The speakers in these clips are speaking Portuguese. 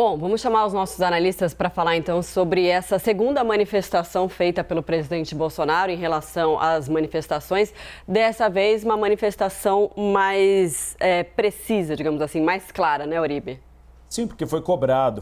Bom, vamos chamar os nossos analistas para falar então sobre essa segunda manifestação feita pelo presidente Bolsonaro em relação às manifestações. Dessa vez, uma manifestação mais precisa, digamos assim, mais clara, né, Uribe? Sim, porque foi cobrado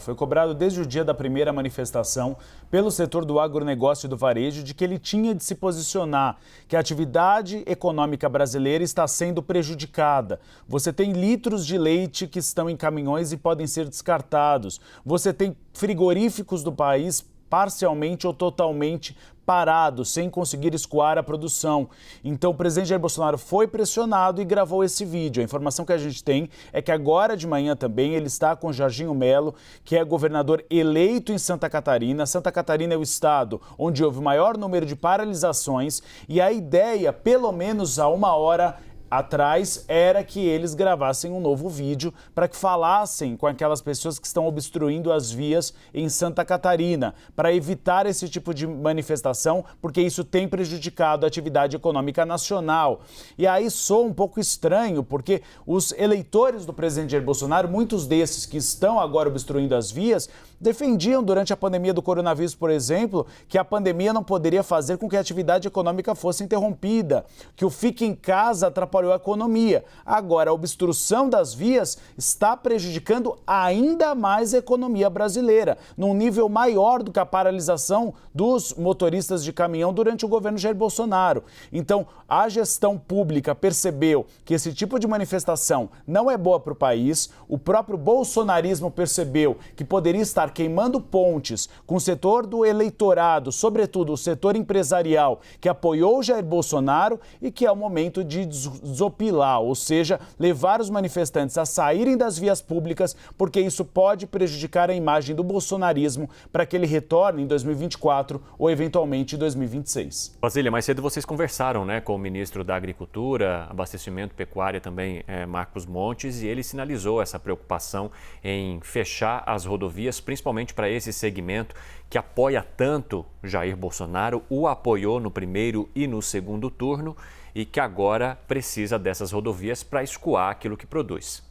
desde o dia da primeira manifestação pelo setor do agronegócio e do varejo de que ele tinha de se posicionar, que a atividade econômica brasileira está sendo prejudicada. Você tem litros de leite que estão em caminhões e podem ser descartados. Você tem frigoríficos do país parcialmente ou totalmente parados, sem conseguir escoar a produção. Então, o presidente Jair Bolsonaro foi pressionado e gravou esse vídeo. A informação que a gente tem é que agora de manhã também ele está com Jorginho Melo, que é governador eleito em Santa Catarina. Santa Catarina é o estado onde houve o maior número de paralisações e a ideia, pelo menos há uma hora atrás, era que eles gravassem um novo vídeo para que falassem com aquelas pessoas que estão obstruindo as vias em Santa Catarina, para evitar esse tipo de manifestação, porque isso tem prejudicado a atividade econômica nacional. E aí soa um pouco estranho, porque os eleitores do presidente Jair Bolsonaro, muitos desses que estão agora obstruindo as vias, defendiam durante a pandemia do coronavírus, por exemplo, que a pandemia não poderia fazer com que a atividade econômica fosse interrompida, que o fique em casa atrapalhou a economia. Agora, a obstrução das vias está prejudicando ainda mais a economia brasileira, num nível maior do que a paralisação dos motoristas de caminhão durante o governo Jair Bolsonaro. Então, a gestão pública percebeu que esse tipo de manifestação não é boa para o país, o próprio bolsonarismo percebeu que poderia estar queimando pontes com o setor do eleitorado, sobretudo o setor empresarial, que apoiou Jair Bolsonaro e que é o momento de desopilar, ou seja, levar os manifestantes a saírem das vias públicas, porque isso pode prejudicar a imagem do bolsonarismo para que ele retorne em 2024 ou eventualmente em 2026. Basília, mais cedo vocês conversaram, né, com o ministro da Agricultura, Abastecimento, Pecuária também, Marcos Montes, e ele sinalizou essa preocupação em fechar as rodovias, principalmente para esse segmento que apoia tanto Jair Bolsonaro, o apoiou no primeiro e no segundo turno, e que agora precisa dessas rodovias para escoar aquilo que produz.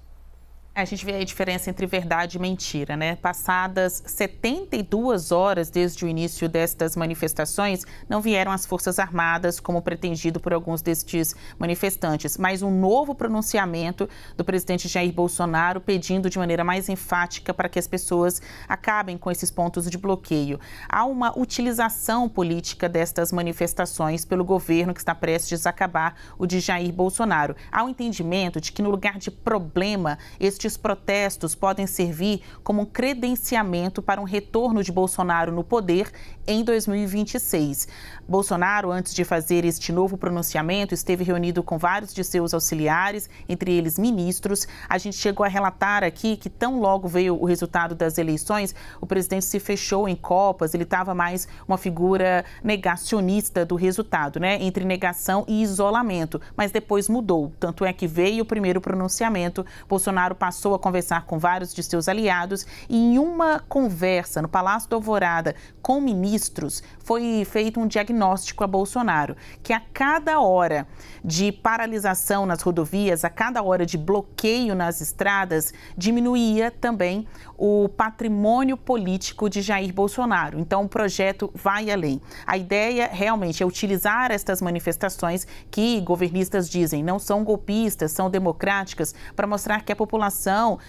A gente vê a diferença entre verdade e mentira, né? Passadas 72 horas desde o início destas manifestações, não vieram as Forças Armadas, como pretendido por alguns destes manifestantes, mas um novo pronunciamento do presidente Jair Bolsonaro pedindo de maneira mais enfática para que as pessoas acabem com esses pontos de bloqueio. Há uma utilização política destas manifestações pelo governo que está prestes a acabar, o de Jair Bolsonaro. Há um entendimento de que no lugar de problema, estes protestos podem servir como um credenciamento para um retorno de Bolsonaro no poder em 2026. Bolsonaro, antes de fazer este novo pronunciamento, esteve reunido com vários de seus auxiliares, entre eles ministros. A gente chegou a relatar aqui que tão logo veio o resultado das eleições, o presidente se fechou em copas, ele estava mais uma figura negacionista do resultado, né? Entre negação e isolamento, mas depois mudou. Tanto é que veio o primeiro pronunciamento, Bolsonaro passou a conversar com vários de seus aliados e em uma conversa no Palácio da Alvorada com ministros foi feito um diagnóstico a Bolsonaro, que a cada hora de paralisação nas rodovias, a cada hora de bloqueio nas estradas, diminuía também o patrimônio político de Jair Bolsonaro. Então, o projeto vai além. A ideia realmente é utilizar estas manifestações que governistas dizem não são golpistas, são democráticas, para mostrar que a população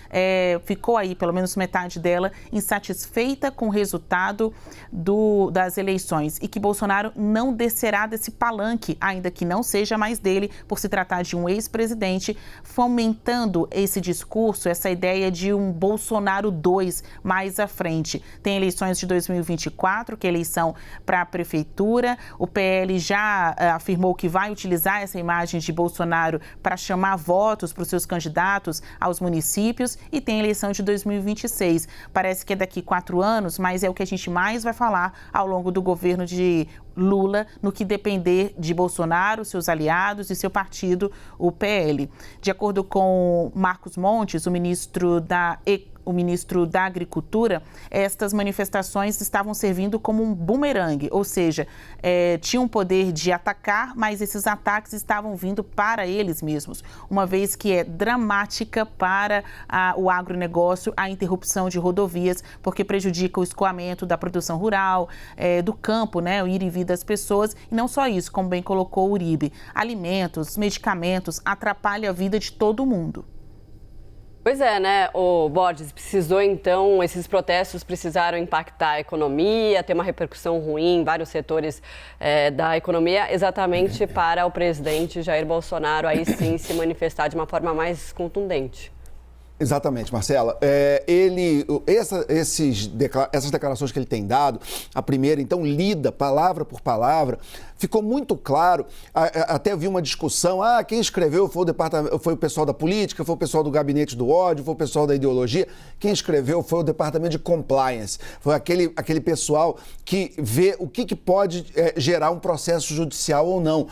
ficou aí, pelo menos metade dela, insatisfeita com o resultado das eleições e que Bolsonaro não descerá desse palanque, ainda que não seja mais dele, por se tratar de um ex-presidente, fomentando esse discurso, essa ideia de um Bolsonaro 2 mais à frente. Tem eleições de 2024, que é eleição para a prefeitura. O PL já afirmou que vai utilizar essa imagem de Bolsonaro para chamar votos para os seus candidatos aos municípios, e tem eleição de 2026. Parece que é daqui 4 anos, mas é o que a gente mais vai falar ao longo do governo de Lula, no que depender de Bolsonaro, seus aliados e seu partido, o PL. De acordo com Marcos Montes, o ministro o ministro da Agricultura, estas manifestações estavam servindo como um bumerangue, ou seja, tinham o poder de atacar, mas esses ataques estavam vindo para eles mesmos, uma vez que é dramática para o agronegócio a interrupção de rodovias, porque prejudica o escoamento da produção rural, do campo, né, o ir e vir das pessoas, e não só isso, como bem colocou o Uribe, alimentos, medicamentos, atrapalha a vida de todo mundo. Pois é, né, o Borges, esses protestos precisaram impactar a economia, ter uma repercussão ruim em vários setores da economia, exatamente para o presidente Jair Bolsonaro aí sim se manifestar de uma forma mais contundente. Exatamente, Marcela. Essas declarações que ele tem dado, a primeira, então, lida palavra por palavra, ficou muito claro, até vi uma discussão, quem escreveu foi o pessoal da política, foi o pessoal do gabinete do ódio, foi o pessoal da ideologia, quem escreveu foi o departamento de compliance, foi aquele pessoal que vê o que pode gerar um processo judicial ou não.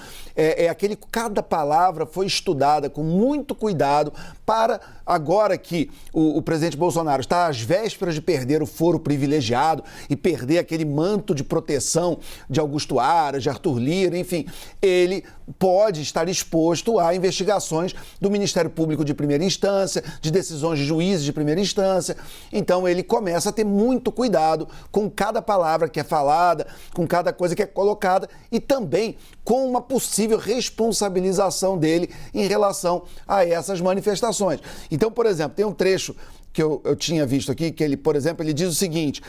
Cada palavra foi estudada com muito cuidado para, agora que o presidente Bolsonaro está às vésperas de perder o foro privilegiado e perder aquele manto de proteção de Augusto Aras, de Arthur Lira, enfim, ele pode estar exposto a investigações do Ministério Público de primeira instância, de decisões de juízes de primeira instância. Então, ele começa a ter muito cuidado com cada palavra que é falada, com cada coisa que é colocada e também com uma possível responsabilização dele em relação a essas manifestações. Então, por exemplo, tem um trecho que eu tinha visto aqui, que ele, por exemplo, ele diz o seguinte: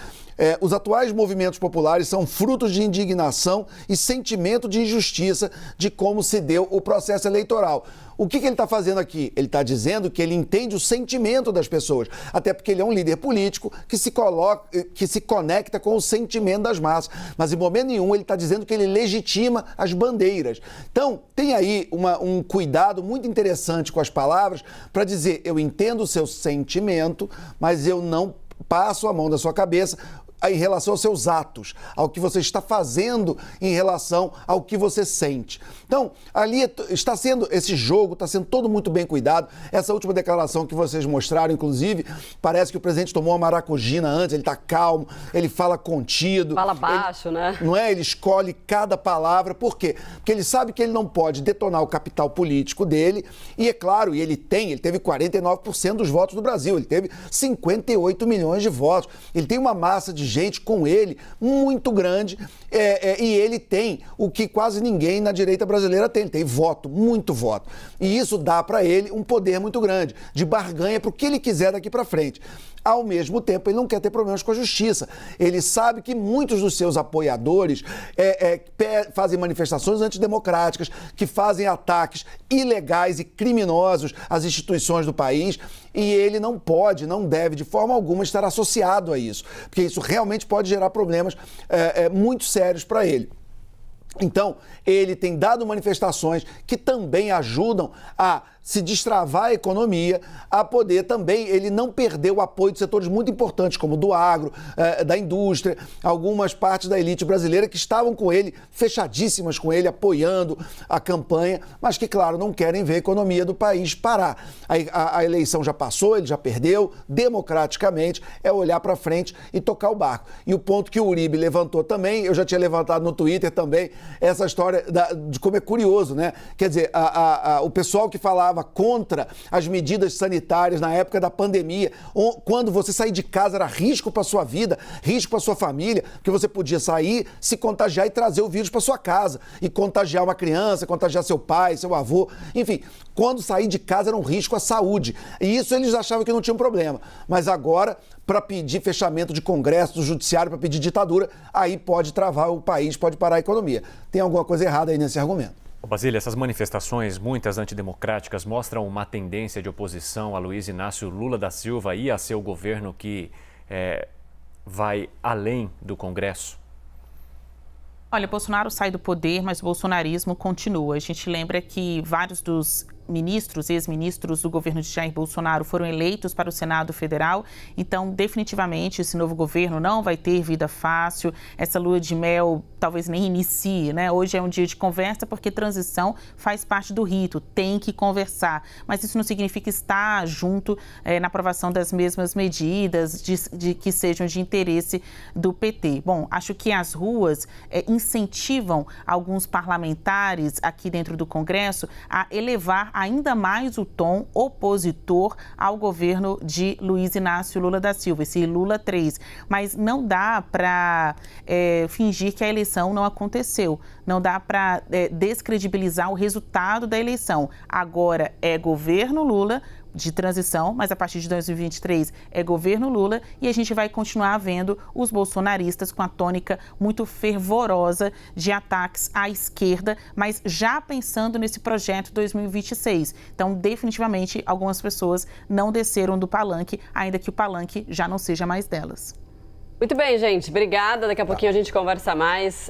os atuais movimentos populares são frutos de indignação e sentimento de injustiça de como se deu o processo eleitoral. O que ele está fazendo aqui? Ele está dizendo que ele entende o sentimento das pessoas, até porque ele é um líder político que se conecta com o sentimento das massas, mas em momento nenhum ele está dizendo que ele legitima as bandeiras. Então, tem aí um cuidado muito interessante com as palavras para dizer: eu entendo o seu sentimento, mas eu não passo a mão da sua cabeça em relação aos seus atos, ao que você está fazendo em relação ao que você sente. Então, ali esse jogo está sendo todo muito bem cuidado. Essa última declaração que vocês mostraram, inclusive, parece que o presidente tomou uma maracujina antes, ele está calmo, ele fala contido. Fala baixo, né? Não é? Ele escolhe cada palavra. Por quê? Porque ele sabe que ele não pode detonar o capital político dele e, é claro, ele teve 49% dos votos do Brasil, ele teve 58 milhões de votos, ele tem uma massa de gente com ele muito grande e ele tem o que quase ninguém na direita brasileira tem. Ele tem voto, muito voto. E isso dá para ele um poder muito grande, de barganha para o que ele quiser daqui para frente. Ao mesmo tempo, ele não quer ter problemas com a justiça. Ele sabe que muitos dos seus apoiadores fazem manifestações antidemocráticas, que fazem ataques ilegais e criminosos às instituições do país, e ele não pode, não deve, de forma alguma, estar associado a isso, porque isso realmente pode gerar problemas muito sérios para ele. Então, ele tem dado manifestações que também ajudam a se destravar a economia, a poder também, ele não perder o apoio de setores muito importantes, como do agro, da indústria, algumas partes da elite brasileira que estavam com ele, fechadíssimas com ele, apoiando a campanha, mas que, claro, não querem ver a economia do país parar. A eleição já passou, ele já perdeu, democraticamente, é olhar para frente e tocar o barco. E o ponto que o Uribe levantou também, eu já tinha levantado no Twitter também, essa história de como é curioso, né? Quer dizer, o pessoal que falava contra as medidas sanitárias na época da pandemia, quando você sair de casa era risco para sua vida, risco para sua família, porque você podia sair, se contagiar e trazer o vírus para sua casa e contagiar uma criança, contagiar seu pai, seu avô, enfim, quando sair de casa era um risco à saúde. E isso eles achavam que não tinha um problema. Mas agora, para pedir fechamento de Congresso, do Judiciário, para pedir ditadura, aí pode travar o país, pode parar a economia. Tem alguma coisa errada aí nesse argumento. Basílio, essas manifestações, muitas antidemocráticas, mostram uma tendência de oposição a Luiz Inácio Lula da Silva e a seu governo que vai além do Congresso? Olha, Bolsonaro sai do poder, mas o bolsonarismo continua. A gente lembra que vários dos ministros, ex-ministros do governo de Jair Bolsonaro foram eleitos para o Senado Federal. Então, definitivamente, esse novo governo não vai ter vida fácil. Essa lua de mel talvez nem inicie, né? Hoje é um dia de conversa porque transição faz parte do rito, tem que conversar. Mas isso não significa estar junto na aprovação das mesmas medidas de que sejam de interesse do PT. Bom, acho que as ruas incentivam alguns parlamentares aqui dentro do Congresso a elevar ainda mais o tom opositor ao governo de Luiz Inácio Lula da Silva, esse Lula 3. Mas não dá para fingir que a eleição não aconteceu. Não dá para descredibilizar o resultado da eleição. Agora é governo Lula de transição, mas a partir de 2023 é governo Lula e a gente vai continuar vendo os bolsonaristas com a tônica muito fervorosa de ataques à esquerda, mas já pensando nesse projeto 2026. Então, definitivamente, algumas pessoas não desceram do palanque, ainda que o palanque já não seja mais delas. Muito bem, gente. Obrigada. Daqui a pouquinho a gente conversa mais.